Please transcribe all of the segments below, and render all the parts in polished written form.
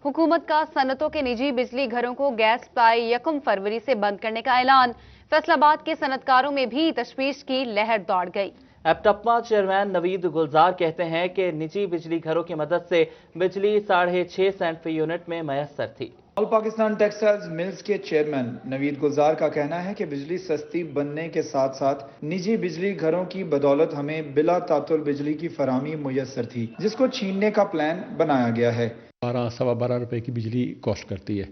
हुकूमत का सनतों के निजी बिजली घरों को गैस सप्लाई 1 फरवरी से बंद करने का ऐलान। फैसलाबाद के सनतकारों में भी तशवीश की लहर दौड़ गई। एपटप्मा चेयरमैन नवीद गुलजार कहते हैं कि निजी बिजली घरों की मदद से बिजली 6.5 सेंट फी यूनिट में मयसर थी। ऑल पाकिस्तान टेक्सटाइल्स मिल्स के चेयरमैन नवीद गुलजार का कहना है कि बिजली सस्ती बनने के साथ साथ निजी बिजली घरों की बदौलत हमें बिला तातुल बिजली की फराहमी मुयस्सर थी, जिसको छीनने का प्लान बनाया गया है। 12-12.25 रुपए की बिजली कॉस्ट करती है।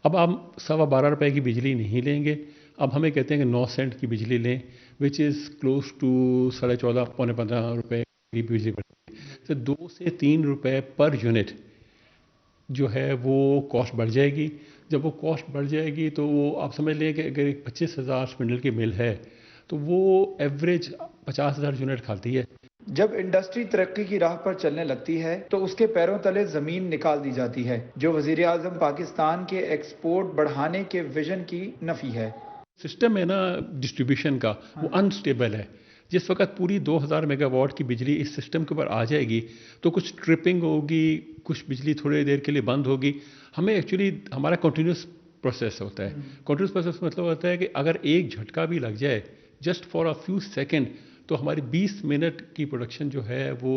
अब हम 12.25 रुपए की बिजली नहीं लेंगे, अब हमें कहते हैं कि 9 सेंट की बिजली लें, विच इज़ क्लोज टू 14.5-15 रुपए की बिजली पड़ती है। तो 2 से 3 रुपए पर यूनिट जो है वो कॉस्ट बढ़ जाएगी। जब वो कॉस्ट बढ़ जाएगी तो वो आप समझ लें कि अगर एक 25,000 स्पिंडल की मिल है तो वो एवरेज 50,000 यूनिट खाती है। जब इंडस्ट्री तरक्की की राह पर चलने लगती है तो उसके पैरों तले जमीन निकाल दी जाती है, जो वजीर आजम पाकिस्तान के एक्सपोर्ट बढ़ाने के विजन की नफी है। सिस्टम है ना डिस्ट्रीब्यूशन का, वो अनस्टेबल है। जिस वक्त पूरी 2000 मेगावाट की बिजली इस सिस्टम के ऊपर आ जाएगी तो कुछ ट्रिपिंग होगी, कुछ बिजली थोड़ी देर के लिए बंद होगी। हमें एक्चुअली हमारा कंटिन्यूस प्रोसेस होता है। कंटिन्यूस प्रोसेस मतलब होता है कि अगर एक झटका भी लग जाए just for a few second तो हमारी 20 मिनट की प्रोडक्शन जो है वो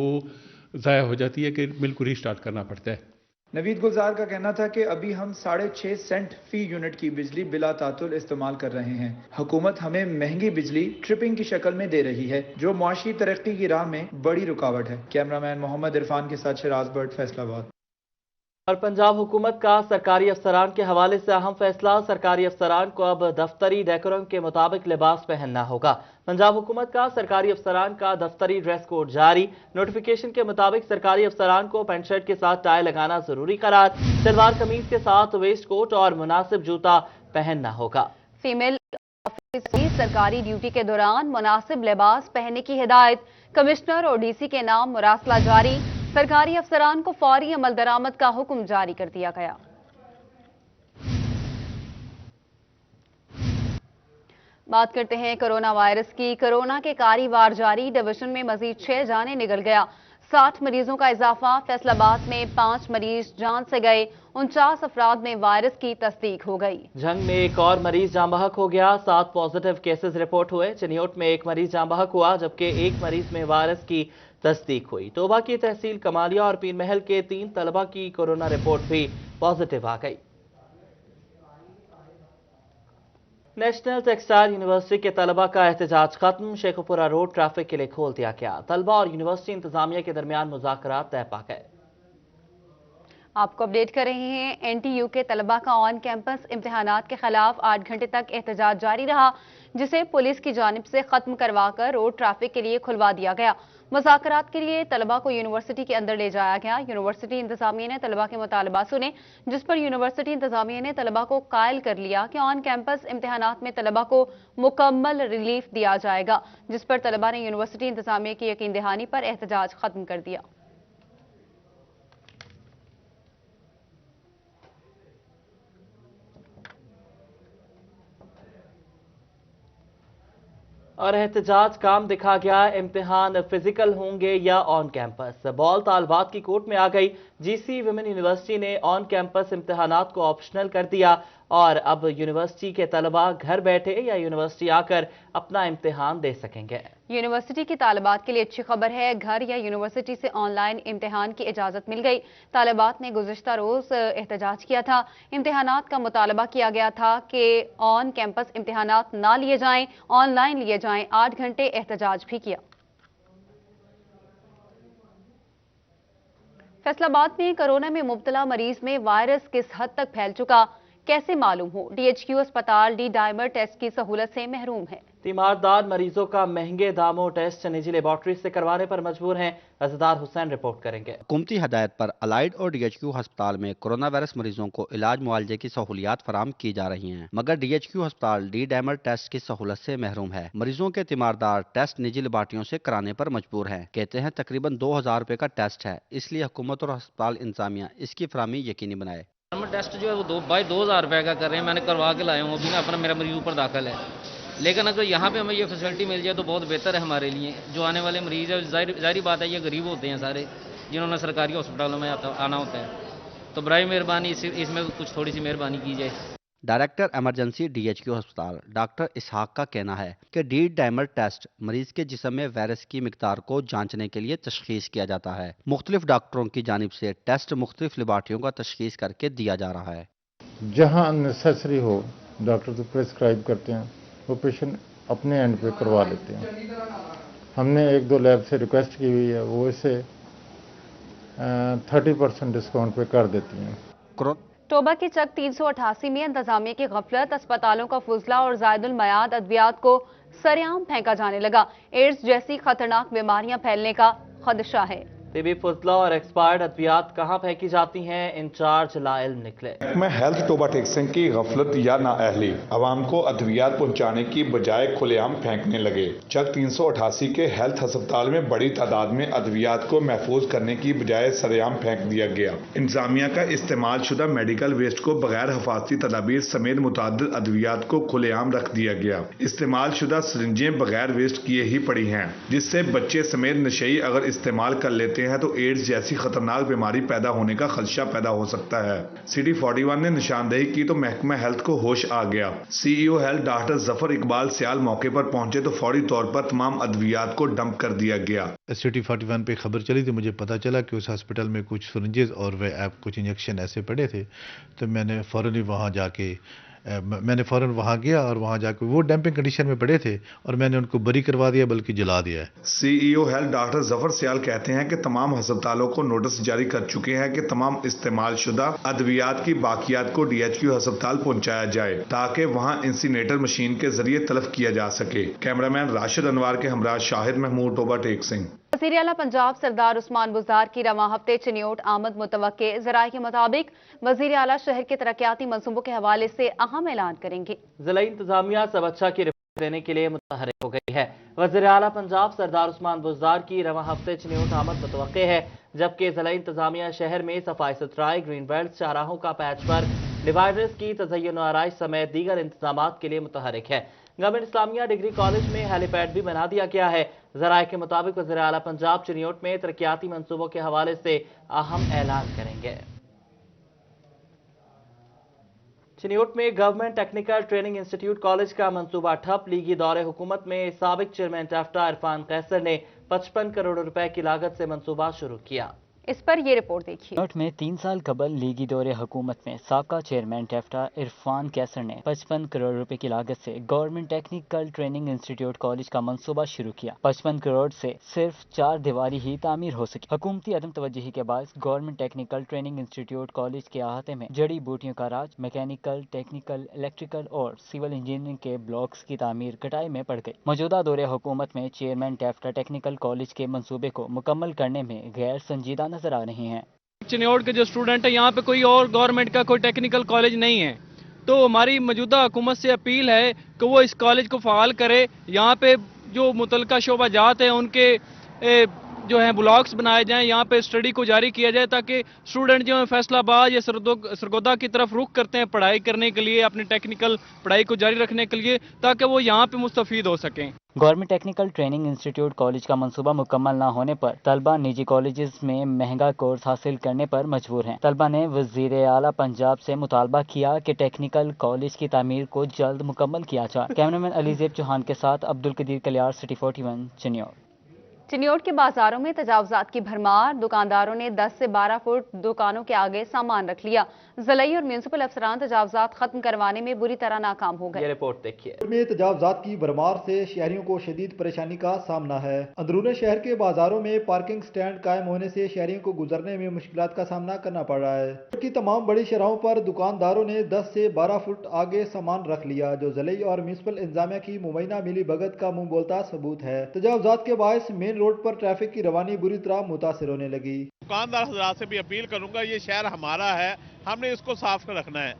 ज़ाया हो जाती है कि बिल्कुल रीस्टार्ट करना पड़ता है। नवीद गुलजार का कहना था कि अभी हम 6.5 सेंट फी यूनिट की बिजली बिला तातुल इस्तेमाल कर रहे हैं। हुकूमत हमें महंगी बिजली ट्रिपिंग की शक्ल में दे रही है, जो मुआशी तरक्की की राह में बड़ी रुकावट है। कैमरामैन मोहम्मद इरफान के साथ शराज बट, फैसलाबाद। और पंजाब हुकूमत का सरकारी अफसरान के हवाले से अहम फैसला। सरकारी अफसरान को अब दफ्तरी डेकोरम के मुताबिक लिबास पहनना होगा। पंजाब हुकूमत का सरकारी अफसरान का दफ्तरी ड्रेस कोड जारी। नोटिफिकेशन के मुताबिक सरकारी अफसरान को पेंट शर्ट के साथ टाई लगाना जरूरी करार। सलवार कमीज के साथ वेस्ट कोट और मुनासिब जूता पहनना होगा। फीमेल ऑफिसर की सरकारी ड्यूटी के दौरान मुनासिब लिबास पहनने की हिदायत। कमिश्नर और डीसी के नाम मुरासला जारी। सरकारी अफसरान को फौरी अमल दरामद का हुक्म जारी कर दिया गया। बात करते हैं कोरोना वायरस की। कोरोना के कारी वार जारी। डिवीजन में मजीद 6 जाने निकल गया। 60 मरीजों का इजाफा। फैसलाबाद में 5 मरीज जान से गए। 49 अफराद में वायरस की तस्दीक हो गई। जंग में एक और मरीज जाँ बहक हो गया। 7 पॉजिटिव केसेस रिपोर्ट हुए। चिन्योट में 1 मरीज जाँ बहक हुआ, जबकि 1 मरीज में वायरस की तस्दीक हुई। तोबा की तहसील कमालिया और पीर महल के 3 तलबा की कोरोना रिपोर्ट भी पॉजिटिव आ गई। नेशनल टेक्सटाइल यूनिवर्सिटी के तलबा का एहतजाज खत्म। शेखुपुरा रोड ट्रैफिक के लिए खोल दिया गया। तलबा और यूनिवर्सिटी इंतजामिया के दरमियान मुज़ाकरात तय पा गए। आपको अपडेट कर रहे हैं। एनटीयू के तलबा का ऑन कैंपस इम्तिहानात के खिलाफ 8 घंटे तक एहतजाज जारी रहा, जिसे पुलिस की जानिब से खत्म करवाकर रोड ट्रैफिक के लिए खुलवा दिया गया। मुज़ाकरात के लिए तलबा को यूनिवर्सिटी के अंदर ले जाया गया। यूनिवर्सिटी इंतजामिया ने तलबा के मुतालबात सुने, जिस पर यूनिवर्सिटी इंतजामिया ने तलबा को कायल कर लिया कि ऑन कैंपस इम्तिहानात में तलबा को मुकम्मल रिलीफ दिया जाएगा, जिस पर तलबा ने यूनिवर्सिटी इंतजामिया की यकीन दहानी पर एहतजाज खत्म कर दिया। और एहतजाज काम दिखा गया। इम्तिहान फिजिकल होंगे या ऑन कैंपस, बॉल तालबात की कोर्ट में आ गई। जीसी विमेन यूनिवर्सिटी ने ऑन कैंपस इम्तिहानात को ऑप्शनल कर दिया और अब यूनिवर्सिटी के तलबा घर बैठे या यूनिवर्सिटी आकर अपना इम्तिहान दे सकेंगे। यूनिवर्सिटी की तालिबात के लिए अच्छी खबर है। घर या यूनिवर्सिटी से ऑनलाइन इम्तिहान की इजाजत मिल गई। तालिबात ने गुज़िश्ता रोज एहतजाज किया था। इम्तिहानात का मुतालबा किया गया था कि ऑन कैंपस इम्तिहानात ना लिए जाएं, ऑनलाइन लिए जाएं। 8 घंटे एहतजाज भी किया। फैसलाबाद में कोरोना में मुब्तला मरीज में वायरस किस हद तक फैल चुका, कैसे मालूम हो? डीएचक्यू अस्पताल डी डाइमर टेस्ट की सहूलत से महरूम है। तीमारदार मरीजों का महंगे दामों टेस्ट निजी लेबॉर्ट्री से करवाने पर मजबूर हैं। रज़दार हुसैन रिपोर्ट करेंगे। हुकूमती हदायत पर अलाइड और डीएचक्यू अस्पताल में कोरोना वायरस मरीजों को इलाज मुआलजे की सहूलियात फराम की जा रही हैं, मगर डीएचक्यू अस्पताल डी डाइमर टेस्ट की सहूलत से महरूम है। मरीजों के तीमारदार टेस्ट निजी लेबॉर्ट्रियों से कराने पर मजबूर है। कहते हैं तकरीबन 2000 रुपए का टेस्ट है, इसलिए हुकूमत और अस्पताल इंतजामिया इसकी फराहमी यकीनी बनाए। टेस्ट जो है वो 2000 रुपए का कर रहे हैं। मैंने करवा के लाया हूँ, अभी ना अपना मेरा मरीज ऊपर दाखिल है। लेकिन अगर यहाँ पे हमें ये फैसिलिटी मिल जाए तो बहुत बेहतर है हमारे लिए। जो आने वाले मरीज है, जाहिर बात है ये गरीब होते हैं सारे, जिन्होंने सरकारी हॉस्पिटलों में आना होता है। تو برائے مہربانی اس میں کچھ تھوڑی سی مہربانی کی جائے۔ ڈائریکٹر ایمرجنسی DHQ ہسپتال ڈاکٹر اسحاق کا کہنا ہے کہ ڈی ڈائمر ٹیسٹ مریض کے جسم میں وائرس کی مقدار کو جانچنے کے لیے تشخیص کیا جاتا ہے۔ مختلف ڈاکٹروں کی جانب سے ٹیسٹ مختلف لیبارٹریوں کا تشخیص کر کے دیا جا رہا ہے۔ جہاں نیسیسری ہو ڈاکٹر تو پرسکرائب کرتے ہیں، وہ پیشنٹ اپنے اینڈ پہ کروا لیتے ہیں۔ ہم نے 1-2 لیب سے ریکویسٹ کی ہوئی ہے، وہ اسے 30% ڈسکاؤنٹ پہ کر دیتی ہیں۔ ٹوبہ کی چک 388 میں انتظامیہ کی غفلت، اسپتالوں کا فضلہ اور زائد المیعاد ادویات کو سرعام پھینکا جانے لگا۔ ایڈز جیسی خطرناک بیماریاں پھیلنے کا خدشہ ہے۔ طبی فضلہ اور ایکسپائرڈ ادویات کہاں پھینکی جاتی ہیں، انچارج لا علم نکلے۔ میں ہیلتھ ٹوبہ ٹیکسنگ کی غفلت یا نااہلی عوام کو ادویات پہنچانے کی بجائے کھلے عام پھینکنے لگے۔ چک 388 کے ہیلتھ ہسپتال میں بڑی تعداد میں ادویات کو محفوظ کرنے کی بجائے سرعام پھینک دیا گیا۔ انتظامیہ کا استعمال شدہ میڈیکل ویسٹ کو بغیر حفاظتی تدابیر سمیت متعدد ادویات کو کھلے عام رکھ دیا گیا۔ استعمال شدہ سرنجیں بغیر ویسٹ کیے ہی پڑی ہیں، جس سے بچے سمیت نشئی اگر استعمال کر لیتے ہیں تو ایڈز جیسی خطرناک بیماری پیدا ہونے کا خدشہ پیدا ہو سکتا ہے۔ CD41 نے نشاندہی کی تو محکمہ ہیلتھ کو ہوش آ گیا۔ CEO ہیلتھ ڈاکٹر ظفر اقبال سیال موقع پر پہنچے تو فوری طور پر تمام ادویات کو ڈمپ کر دیا گیا۔ CD41 پہ خبر چلی تو مجھے پتا چلا کہ اس ہسپتال میں کچھ سرنجز اور کچھ انجیکشن ایسے پڑے تھے، تو میں نے فوراً وہاں گیا اور وہاں جا کے وہ ڈمپنگ کنڈیشن میں پڑے تھے اور میں نے ان کو بری کروا دیا بلکہ جلا دیا ہے۔ CEO ہیلتھ ڈاکٹر ظفر سیال کہتے ہیں کہ تمام ہسپتالوں کو نوٹس جاری کر چکے ہیں کہ تمام استعمال شدہ ادویات کی باقیات کو DHQ ہسپتال پہنچایا جائے تاکہ وہاں انسینیٹر مشین کے ذریعے تلف کیا جا سکے۔ کیمرامین راشد انوار کے ہمراہ شاہد محمود، ٹوبہ ٹیک سنگھ۔ وزیر اعلیٰ پنجاب سردار عثمان بزدار کی رواں ہفتے چنیوٹ آمد متوقع۔ ذرائع کے مطابق وزیر اعلیٰ شہر کے ترقیاتی منصوبوں کے حوالے سے اہم اعلان کریں گے۔ ضلعی انتظامیہ سب اچھا کی رپورٹ دینے کے لیے متحرک ہو گئی ہے۔ وزیر اعلیٰ پنجاب سردار عثمان بزدار کی رواں ہفتے چنیوٹ آمد متوقع ہے، جبکہ ضلعی انتظامیہ شہر میں صفائی ستھرائی، گرین بیلٹس، چاراہوں کا پیچ ورک، ڈیوائیڈرز کی تزئین و آرائش سمیت دیگر انتظامات کے لیے متحرک ہے۔ گورنمنٹ اسلامیہ ڈگری کالج میں ہیلی پیڈ بھی بنا دیا گیا ہے۔ ذرائع کے مطابق وزیر اعلیٰ پنجاب چنیوٹ میں ترقیاتی منصوبوں کے حوالے سے اہم اعلان کریں گے۔ چنیوٹ میں government technical training institute college کا منصوبہ ٹھپ۔ لیگی دور حکومت میں سابق چیئرمین ٹیفٹا عرفان قیصر نے 55 کروڑ روپے کی لاگت سے منصوبہ شروع کیا۔ اس پر یہ رپورٹ دیکھیے۔ چنیوٹ میں 3 سال قبل لیگی دور حکومت میں سابقہ چیئرمین ٹیفٹا عرفان قیصر نے 55 کروڑ روپے کی لاگت سے government technical training institute college کا منصوبہ شروع کیا۔ 55 کروڑ سے صرف 4 دیواری ہی تعمیر ہو سکی۔ حکومتی عدم توجہی کے باعث government technical training institute college کے احاطے میں جڑی بوٹیوں کا راج، میکینیکل، ٹیکنیکل، الیکٹریکل اور سول انجینئرنگ کے بلاکس کی تعمیر کٹائی میں پڑ گئی۔ موجودہ دور حکومت میں چیئرمین ٹیفٹا ٹیکنیکل کالج کے منصوبے کو مکمل کرنے میں غیر سنجیدہ نظر آ رہی ہیں۔ چنیوٹ کے جو اسٹوڈنٹ ہیں، یہاں پہ کوئی اور گورنمنٹ کا کوئی ٹیکنیکل کالج نہیں ہے، تو ہماری موجودہ حکومت سے اپیل ہے کہ وہ اس کالج کو فعال کرے۔ یہاں پہ جو متعلقہ شعبہ جات ہیں ان کے جو ہیں بلاکس بنائے جائیں، یہاں پہ اسٹڈی کو جاری کیا جائے تاکہ اسٹوڈنٹ جو ہیں فیصل آباد یا سرگودا کی طرف رخ کرتے ہیں پڑھائی کرنے کے لیے، اپنی ٹیکنیکل پڑھائی کو جاری رکھنے کے لیے، تاکہ وہ یہاں پہ مستفید ہو سکیں۔ Government technical training institute college کا منصوبہ مکمل نہ ہونے پر طلبہ نجی کالجز میں مہنگا کورس حاصل کرنے پر مجبور ہیں۔ طلبہ نے وزیر اعلیٰ پنجاب سے مطالبہ کیا کہ ٹیکنیکل کالج کی تعمیر کو جلد مکمل کیا جائے۔ کیمرامین علی زیب چوہان کے ساتھ عبدالقدیر کلیار، سٹی 41 چنیوٹ۔ چنیوٹ کے بازاروں میں تجاوزات کی بھرمار، دکانداروں نے 10 سے 12 فٹ دکانوں کے آگے سامان رکھ لیا۔ ضلعی اور میونسپل افسران تجاوزات ختم کروانے میں بری طرح ناکام ہو گئے۔ یہ رپورٹ دیکھیے۔ میں تجاوزات کی بھرمار سے شہریوں کو شدید پریشانی کا سامنا ہے۔ اندرون شہر کے بازاروں میں پارکنگ سٹینڈ قائم ہونے سے شہریوں کو گزرنے میں مشکلات کا سامنا کرنا پڑ رہا ہے۔ کی تمام بڑی شرحوں پر دکانداروں نے 10 سے 12 فٹ آگے سامان رکھ لیا، جو ضلعی اور میونسپل انتظامیہ کی مبینہ ملی بھگت کا منہ بولتا ثبوت ہے۔ تجاوزات کے باعث مین روڈ پر ٹریفک کی روانی بری طرح متاثر ہونے لگی۔ دکاندار حضرات سے بھی اپیل کروں گا، یہ شہر ہمارا ہے، ہم نے اس کو صاف رکھنا ہے۔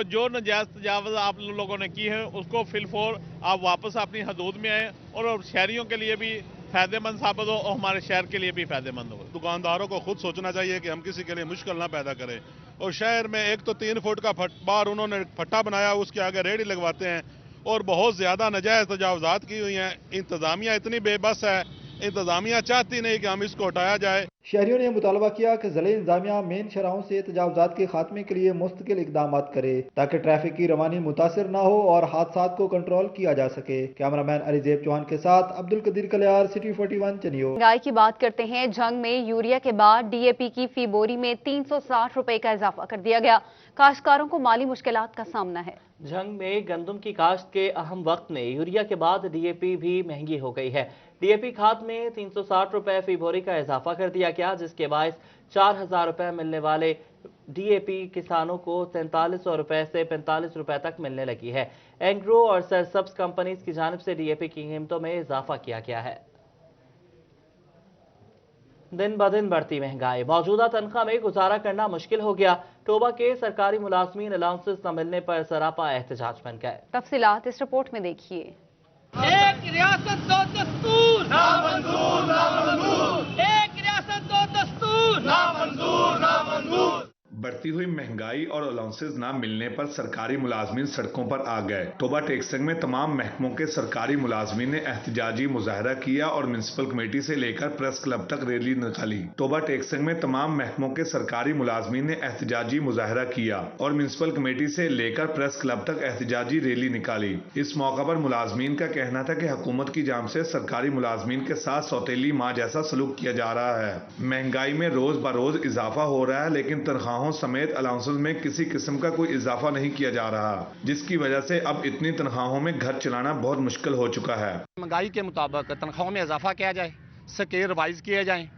جو ناجائز تجاوز آپ لوگوں نے کی ہے اس کو فی الفور آپ واپس اپنی حدود میں آئیں اور شہریوں کے لیے بھی فائدہ مند ثابت ہو اور ہمارے شہر کے لیے بھی فائدہ مند ہو۔ دکانداروں کو خود سوچنا چاہیے کہ ہم کسی کے لیے مشکل نہ پیدا کریں، اور شہر میں ایک تو 3 فٹ کا باہر انہوں نے پھٹا بنایا، اس کے آگے ریڑھی لگواتے ہیں اور بہت زیادہ ناجائز تجاوزات کی ہوئی ہیں۔ انتظامیہ اتنی بے بس ہے، انتظامیہ چاہتی نہیں کہ ہم اس کو ہٹایا جائے۔ शहरियों ने मुतालबा किया कि ज़िले इंतजामिया मेन शराहों से तजावुज़ात के खात्मे के लिए मुस्तकिल इकदाम करे ताकि ट्रैफिक की रवानी मुतासिर न हो और हादसात को कंट्रोल किया जा सके। कैमरामैन अलीजेब चौहान के साथ अब्दुल कदीर कलियार, सिटी 41 चनियो। महंगाई की बात करते हैं। जंग में यूरिया के बाद डीएपी की फी बोरी में 360 रुपए का इजाफा कर दिया गया। काश्तकारों को माली मुश्किलात का सामना है। जंग में गंदम की काश्त के अहम वक्त में यूरिया के बाद डीएपी भी महंगी हो गई है। डीएपी खाद में 360 रुपए फी बोरी का इजाफा कर दिया गया, जिसके बायस 4000 रुपए मिलने वाले डीएपी किसानों को 4300 रुपए से 45 रुपए तक मिलने लगी है। एंग्रो और सरसब्स कंपनीज की जानिब से डीएपी की कीमतों में इजाफा किया गया है। दिन ब दिन बढ़ती महंगाई, मौजूदा तनख्वाह में गुजारा करना मुश्किल हो गया। टोबा के सरकारी मुलाजमीन अलाउंसेस न मिलने पर सरापा एहतजाज बन गए। तफसीलात इस रिपोर्ट में देखिए। एक रियासत दो दस्तूर, ना मंजूर, ना मंजूर। एक रियासत दो दस्तूर, ना मंजूर, ना मंजूर। बढ़ती हुई महंगाई और अलाउंसेस ना मिलने पर सरकारी मुलाजमीन सड़कों पर आ गए। टोबा टेक्संग में तमाम महकमों के सरकारी मुलाजमीन ने एहतजाजी मुजाहरा किया और म्युनिसिपल कमेटी से लेकर प्रेस क्लब तक रैली निकाली। टोबा टेक्संग में तमाम महकमों के सरकारी मुलाजमीन ने एहतजाजी मुजाहरा किया और म्युनिसिपल कमेटी से लेकर प्रेस क्लब तक एहतजाजी रैली निकाली। इस मौका पर मुलाजमीन का कहना था कि हुकूमत की जानिब से सरकारी मुलाजमीन के साथ सौतेली माँ जैसा सलूक किया जा रहा है। महंगाई में रोज बरोज इजाफा हो रहा है, लेकिन तनख्वाहों समेत अलाउंसेस में किसी किस्म का कोई इजाफा नहीं किया जा रहा, जिसकी वजह से अब इतनी तनख्वाहों में घर चलाना बहुत मुश्किल हो चुका है। महंगाई के मुताबिक तनख्वाहों में इजाफा किया जाए, स्केल रिवाइज किए जाएं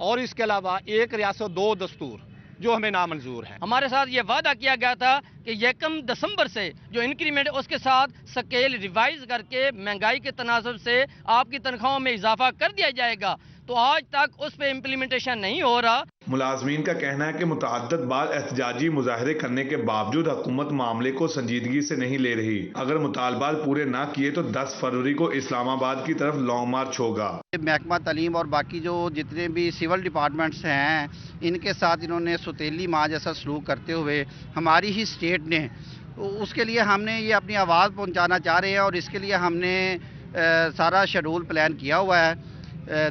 और इसके अलावा एक रियासत दो दस्तूर जो हमें नामंजूर है। हमारे साथ ये वादा किया गया था कि 1 दिसंबर से जो इंक्रीमेंट उसके साथ स्केल रिवाइज करके महंगाई के तनासब से आपकी तनख्वाहों में इजाफा कर दिया जाएगा, तो आज तक उस पर इम्प्लीमेंटेशन नहीं हो रहा। मुलाजमीन का कहना है कि मुतअद्दिद बार एहतजाजी मुजाहरे करने के बावजूद हुकूमत मामले को संजीदगी से नहीं ले रही। अगर मुतालबात पूरे ना किए तो 10 फरवरी को इस्लामाबाद की तरफ लॉन्ग मार्च होगा। महकमा तालीम और बाकी जो जितने भी सिविल डिपार्टमेंट्स हैं, इनके साथ इन्होंने सौतेली माँ जैसा सलूक करते हुए हमारी ही स्टेट ने, उसके लिए हमने ये अपनी आवाज़ पहुँचाना चाह रहे हैं और इसके लिए हमने सारा शेड्यूल प्लान किया हुआ है।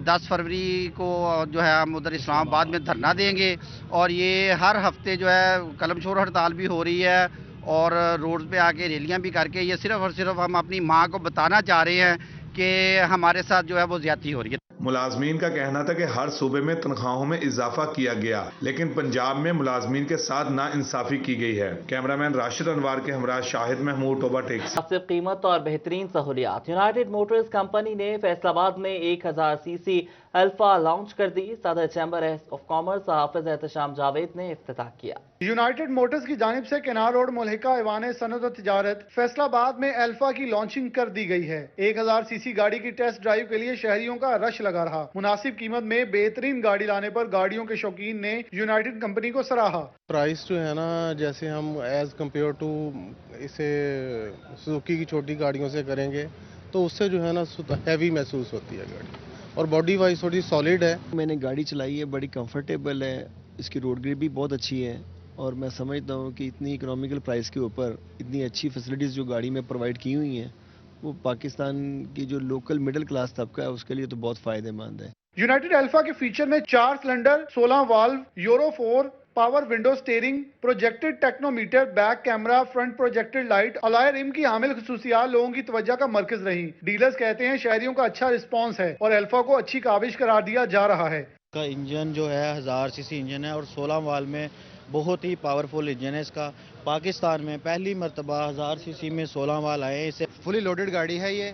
10 फरवरी को जो है हम उधर इस्लामाबाद में धरना देंगे और ये हर हफ्ते जो है कलमछोड़ हड़ताल भी हो रही है और रोड पे आके रैलियां भी करके ये सिर्फ और सिर्फ हम अपनी माँ को बताना चाह रहे हैं कि हमारे साथ जो है वो ज्यादती हो रही है। मुलाजमीन का कहना था कि हर सूबे में तनख्वाहों में इजाफा किया गया, लेकिन पंजाब में मुलाजमीन के साथ ना इंसाफी की गई है। कैमरामैन राशिद अनवार के हमरा शाहिद महमूद, टोबा टेक्स। मुनासिब कीमत और बेहतरीन सहूलियात, यूनाइटेड मोटर्स कंपनी ने फैसलाबाद में 1000 सीसी अल्फा लॉन्च कर दी। सदर चैम्बर ऑफ कॉमर्स हाफिज एहतशाम जावेद ने इफ्तिताह किया। यूनाइटेड मोटर्स की जानिब से केनाल रोड मुल्हिका ऐवान सनअत व तिजारत फैसलाबाद में अल्फा की लॉन्चिंग कर दी गई है। 1000 सीसी गाड़ी की टेस्ट ड्राइव के लिए शहरियों का रश लगा रहा। मुनासिब कीमत में बेहतरीन गाड़ी लाने पर गाड़ियों के शौकीन ने यूनाइटेड कंपनी को सराहा। प्राइस जो है ना, जैसे हम एज कम्पेयर टू इसे सुजुकी की छोटी गाड़ियों से करेंगे तो उससे जो है ना हैवी महसूस होती है गाड़ी, और बॉडी वाइज थोड़ी सॉलिड है। मैंने गाड़ी चलाई है, बड़ी कंफर्टेबल है, इसकी रोड ग्रिप भी बहुत अच्छी है और मैं समझता हूँ कि इतनी इकोनॉमिकल प्राइस के ऊपर इतनी अच्छी फैसिलिटीज़ जो गाड़ी में प्रोवाइड की हुई हैं वो पाकिस्तान की जो लोकल मिडिल क्लास तबका है उसके लिए तो बहुत फ़ायदेमंद है। यूनाइटेड अल्फा के फीचर में 4 cylinder, 16 valve, euro 4, power window steering, projected tachometer, back camera, front projected light, alloy rim की हामिल खुसूसियात लोगों की तवज्जो का मरकज रही। डीलर्स कहते हैं शहरियों का अच्छा रिस्पांस है और अल्फा को अच्छी काबिज करार दिया जा रहा है। का इंजन जो है 1000 सीसी इंजन है और 16 वाल्व में बहुत ही पावरफुल इंजन है इसका। पाकिस्तान में पहली मरतबा 1000 सीसी में 16 वाल्व आए हैं। इसे फुली लोडेड गाड़ी है ये,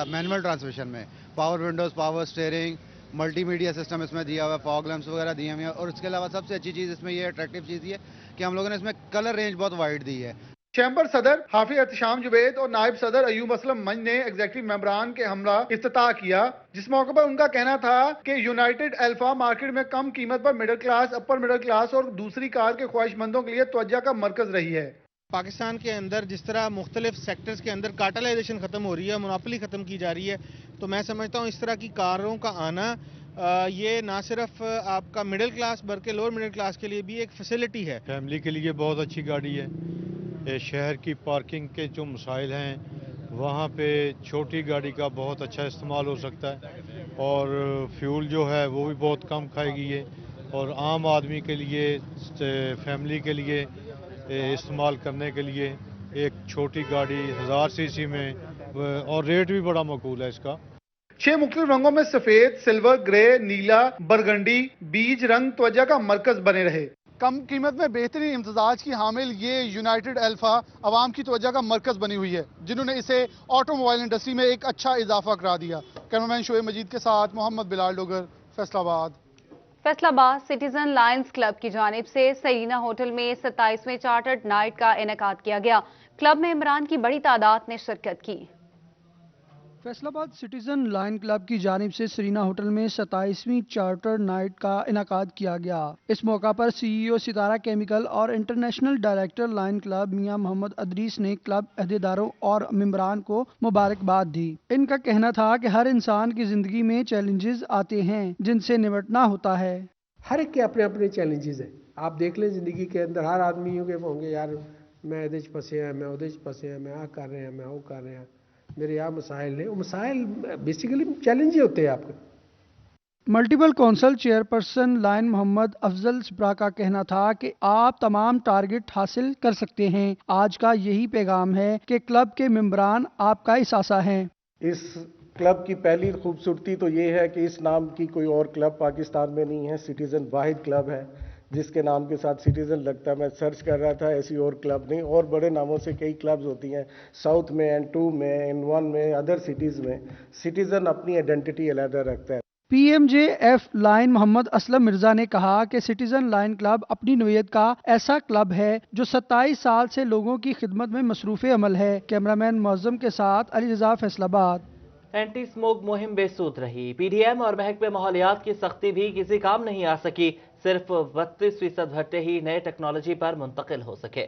मैनुअल ट्रांसमिशन में, power Windows, power steering, multimedia system इसमें दिया हुआ है, फॉग लैंप्स वगैरह दिए हुए हैं और इसके अलावा सबसे अच्छी चीज़ इसमें ये अट्रैक्टिव चीज़ ये कि हम लोगों ने इसमें कलर रेंज बहुत वाइड दी है। चैम्बर सदर हाफिज एहतशाम जुबैद और नायब सदर अयूब असलम मंज ने एग्जीक्यूटिव मेंबरान के हमरा इफ्तिताह किया, जिस मौके पर उनका कहना था कि यूनाइटेड अल्फा मार्केट में कम कीमत पर middle class, upper middle class और दूसरी कार के ख्वाहिशमंदों के लिए तवज्जो का मरकज रही है। पाकिस्तान के अंदर जिस तरह मुख्तलिफ सेक्टर्स के अंदर कार्टेलाइजेशन ख़त्म हो रही है, मोनोपोली ख़त्म की जा रही है, तो मैं समझता हूँ इस तरह की कारों का आना ये ना सिर्फ आपका मिडिल क्लास बल्कि लोअर मिडिल क्लास के लिए भी एक फैसिलिटी है। फैमिली के लिए बहुत अच्छी गाड़ी है। शहर की पार्किंग के जो मसाइल हैं वहाँ पे छोटी गाड़ी का बहुत अच्छा इस्तेमाल हो सकता है اور फ्यूल जो है वो भी बहुत कम खाएगी ये, और आम आदमी के लिए, फैमिली के लिए इस्तेमाल करने के लिए एक छोटी गाड़ी 1000 सीसी में, और रेट भी बड़ा मकबूल है इसका। 6 मुख्तलिफ रंगों में सफेद, सिल्वर, ग्रे, नीला, बरगंडी बीज रंग त्वचा का मरकज बने रहे। कम कीमत में बेहतरीन इम्तजाज की हामिल ये यूनाइटेड अल्फा अवाम की तवज्जो का मरकज बनी हुई है, जिन्होंने इसे ऑटोमोबाइल इंडस्ट्री में एक अच्छा इजाफा करा दिया। कैमरामैन शोएब मजीद के साथ Mohammad Bilal Dogar, Faisalabad. Faisalabad citizen lions club की जानिब से सरीना होटल में 27वें चार्टर्ड नाइट का इनेकाद किया गया। क्लब में इमरान की बड़ी तादाद ने शिरकत की। फैसलाबाद सिटीजन लायन क्लब की जानिब से सरीना होटल में 27वीं चार्टर नाइट का इनेकाद किया गया। इस मौका पर CEO सितारा केमिकल और इंटरनेशनल डायरेक्टर लायन क्लब मियां मोहम्मद अदरीस ने क्लब अहदेदारों और मेंबरान को मुबारकबाद दी। इनका कहना था कि हर इंसान की जिंदगी में चैलेंजेस आते हैं जिनसे निपटना होता है। हर एक के अपने अपने चैलेंजेस हैं। आप देख लें जिंदगी के अंदर हर आदमी होंगे यार मैं इधर फंसे हैं, मैं उधर फंसे हैं, मैं आ कर रहे हैं, मैं वो कर रहे हैं, मेरे यहाँ मसाइल है। वो मसाइल बेसिकली चैलेंज ही होते हैं आपके। Multiple council chairperson lion Mohammad Afzal Sibra का कहना था कि आप तमाम टारगेट हासिल कर सकते हैं। आज का यही पैगाम है कि क्लब के मेंबरान आपका हिस्सा हैं। इस क्लब की पहली खूबसूरती तो ये है कि इस नाम की कोई और क्लब पाकिस्तान में नहीं है। सिटीजन वाहिद क्लब है जिसके नाम के साथ सिटीजन लगता है। मैं सर्च कर रहा था, ऐसी और क्लब नहीं। और बड़े नामों से कई क्लब्स होती हैं, साउथ में, N2 में, N1 में, अदर सिटीज़ में। सिटीजन अपनी आइडेंटिटी अलग रखता है। PMJF लायन मोहम्मद असलम मिर्जा ने कहा कि सिटीजन लायन क्लब अपनी नोयत का ऐसा क्लब है जो 27 साल से लोगों की खिदमत में मसरूफ़ अमल है। कैमरामैन मौज़म के साथ अली रज़ा, फैसलाबाद। एंटी स्मोक मुहिम बेसूद रही। PDM और महकमे माहौलियात की सख्ती भी किसी काम नहीं आ सकी। सिर्फ 32% भट्टे ही नए टेक्नोलॉजी पर मुंतकिल हो सके।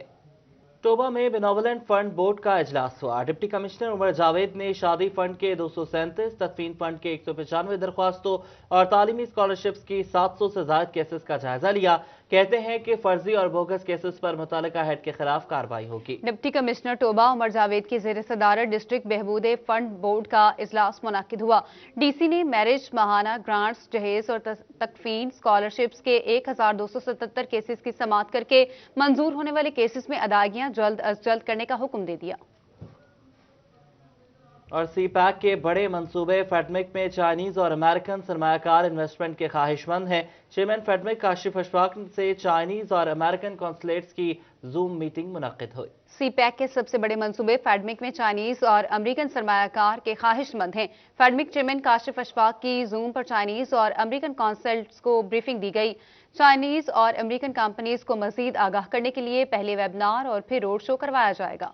टोबा में बेनोवलेंट फंड बोर्ड का इजलास हुआ। डिप्टी कमिश्नर उमर जावेद ने शादी फंड के 237, तदफीन फंड के 195 दरख्वास्तों और तालीमी स्कॉलरशिप्स की 700 से ज्यादा केसेस का जायजा लिया। कहते हैं कि फर्जी और बोगस केसेस पर मुतल्लिका हेड के खिलाफ कार्रवाई होगी। डिप्टी कमिश्नर टोबा उमर जावेद की ज़ेर सदारत डिस्ट्रिक्ट बहबूद फंड बोर्ड का इजलास मुनाकिद हुआ। DC ने मैरिज, माहाना ग्रांट्स, जहेज और तकफीन स्कॉलरशिप्स के 1277 केसेस की समाअत करके मंजूर होने वाले केसेस में अदायगियां जल्द अज जल्द करने का हुक्म दे दिया। और CPAC के बड़े मंसूबे फेडमिक में चाइनीज और अमेरिकन सरमायाकार इन्वेस्टमेंट के ख्वाहिशमंद हैं। चेयरमैन फेडमिक काशिफ अशफाक से चाइनीज और अमेरिकन कॉन्सुलेट्स की जूम मीटिंग मुनक्किद हुई। CPAC के सबसे बड़े मंसूबे फेडमिक में चाइनीज और अमेरिकन सरमायाकार के ख्वाहिशमंद हैं। फेडमिक चेयरमैन काशिफ अशफाक की जूम पर चाइनीज और अमेरिकन कॉन्सल्ट्स को ब्रीफिंग दी गई। चाइनीज और अमेरिकन कंपनीज को मजीद आगाह करने के लिए पहले वेबिनार और फिर रोड शो करवाया जाएगा।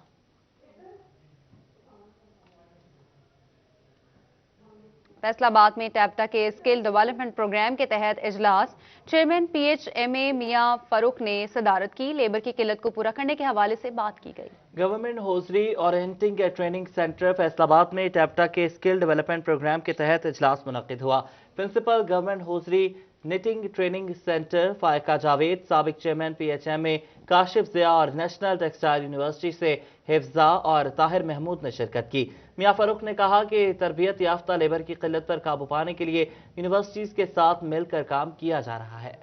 फैसलाबाद में टैप्टा के स्किल डेवलपमेंट प्रोग्राम के तहत इजलास। चेयरमैन PHMA मियां फारूक ने सदारत की। लेबर की किल्लत को पूरा करने के हवाले से बात की गई। Government hosiery orienting training centre Faisalabad में टैप्टा के स्किल डेवलपमेंट प्रोग्राम के तहत इजलास मुनक्किद हुआ। Principal government hosiery knitting training centre Faiqa Javed, साबिक चेयरमैन PHMA काशिफ ज़िया और नेशनल टेक्सटाइल यूनिवर्सिटी से हिफ्जा और ताहिर महमूद ने शिरकत की। मियां फारूक ने कहा कि तरबियत याफ्ता लेबर की किल्लत पर काबू पाने के लिए यूनिवर्सिटीज के साथ मिलकर काम किया जा रहा है।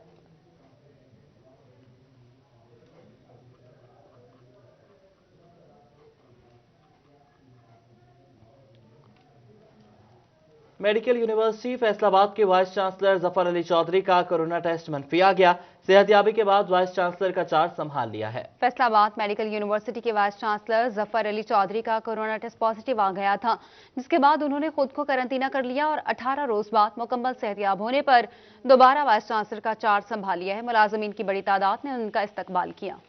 मेडिकल यूनिवर्सिटी फैसलाबाद के वाइस चांसलर जफर अली चौधरी का कोरोना टेस्ट मनफी आ गया। सेहतयाबी के बाद वाइस चांसलर का चार्ज संभाल लिया है। फैसलाबाद मेडिकल यूनिवर्सिटी के वाइस चांसलर जफर अली चौधरी का कोरोना टेस्ट पॉजिटिव आ गया था, जिसके बाद उन्होंने खुद को क्वारंटीना कर लिया और 18 रोज बाद मुकम्मल सेहतयाब होने पर दोबारा वाइस चांसलर का चार्ज संभाल लिया है। मुलाजमीन की बड़ी तादाद ने उनका इस्तकबाल किया।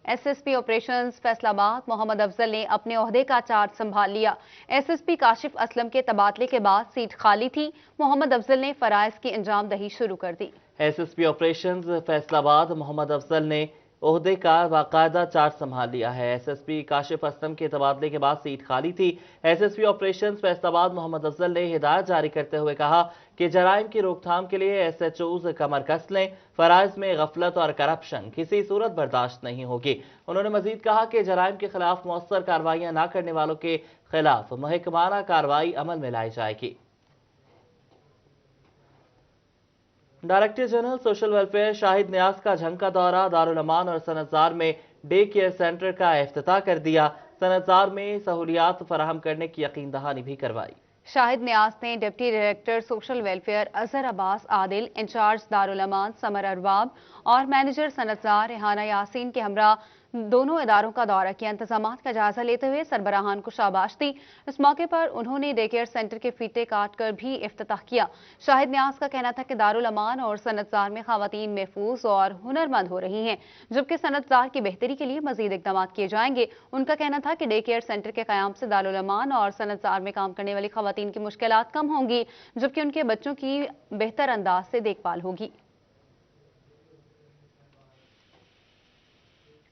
SSP ऑपरेशंस फैसलाबाद मोहम्मद अफजल ने अपने ओहदे का चार्ज संभाल लिया। SSP काशिफ असलम के तबादले के बाद सीट खाली थी। मोहम्मद अफजल ने फराइज की अंजाम दही शुरू कर दी। SSP ऑपरेशंस फैसलाबाद मोहम्मद अफजल ने ओहदे का बाकायदा चार्ज संभाल लिया है। SSP काशिफ असलम के तबादले के बाद सीट खाली थी। SSP ऑपरेशंस फैसलाबाद मोहम्मद अफजल ने हिदायत जारी करते हुए कहा कि जराइम की रोकथाम के लिए SHOs कमर कस लें। फराइज में गफलत और करप्शन किसी सूरत बर्दाश्त नहीं होगी। उन्होंने मजीद कहा कि जराइम के खिलाफ मौसर कार्रवाइयां न करने वालों के खिलाफ महकमाना कार्रवाई अमल में लाई जाएगी। Director general social welfare Shahid Niaz का झंग का दौरा, दारुल अमान और सनतजार में डे केयर सेंटर का इफ्तिताह कर दिया। सनतजार में सहूलियात फराहम करने की यकीन दहानी भी करवाई। शाहिद नियाज ने deputy director social welfare Azhar Abbas Adil, in charge Darul Aman Samar Arbab और मैनेजर सनतजार रेहाना यासीन के हमरा दोनों इदारों का दौरा किया। इंतजामात का जायजा लेते हुए सरबराहान को शाबाश दी। इस मौके पर उन्होंने डे केयर सेंटर के फीते काट कर भी इफ्तिताह किया। शाहिद नियाज का कहना था कि दारुल अमान और सनतजार में खवातीन महफूज और हुनरमंद हो रही हैं, जबकि सनतजार की बेहतरी के लिए मजीद इकदाम किए जाएंगे। उनका कहना था कि डे केयर सेंटर के कयाम से दारुल अमान और सनतजार में काम करने वाली खवातीन की मुश्किलात कम होंगी, जबकि उनके बच्चों की बेहतर अंदाज से देखभाल होगी।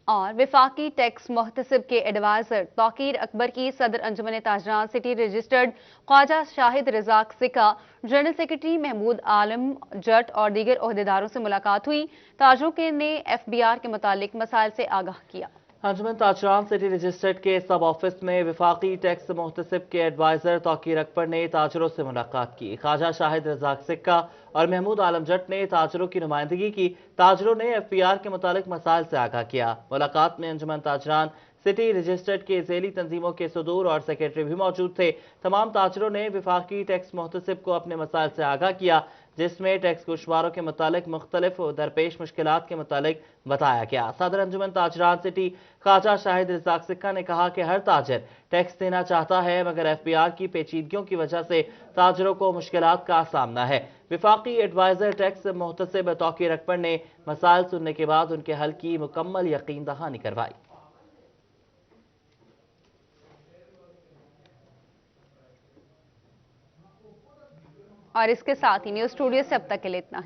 और विफाकी टैक्स मुहतसिब के एडवाइजर तौकीर अकबर की सदर अंजुमन ताजरान सिटी रजिस्टर्ड ख्वाजा शाहिद रजाक सिक्का, जनरल सेक्रेटरी महमूद आलम जट और दीगर ओहदेदारों से मुलाकात हुई। ताजरों ने FBR के मुतालिक मसाइल से आगाह किया। अंजुमन ताजरान सिटी रजिस्टर्ड के सब ऑफिस में विफाकी टैक्स मुहतसिब के एडवाइजर तौकीर अकबर ने ताजरों से मुलाकात की। ख्वाजा शाहिद रजाक सिक्का और महमूद आलम जट ने ताजरों की नुमाइंदगी की। ताजरों ने FBR के मुतालिक मसाइल से आगाह किया। मुलाकात में अंजुमन ताजरान सिटी रजिस्टर्ड के झेली तंजीमों के सदूर और सेक्रेटरी भी मौजूद थे। तमाम ताजरों ने विफाकी टैक्स मुहतसिब को अपने मसाइल से आगाह किया, जिसमें टैक्स गोशवारों के मुतालिक मुख्तलिफ दरपेश मुश्किलात के मुतालिक बताया गया। सदर अंजुमन ताजरान सिटी ख्वाजा शाहिद रजाक सिक्का ने कहा कि हर ताजर टैक्स देना चाहता है, मगर FBR की पेचीदगियों की वजह से ताजरों को मुश्किलात का सामना है। विफाकी एडवाइजर टैक्स मुहतसिब तौकीर अकबर ने मसाइल सुनने के बाद उनके हल की मुकम्मल यकीन दहानी करवाई। और इसके साथ ही न्यूज़ स्टूडियो से अब तक के लिए इतना ही।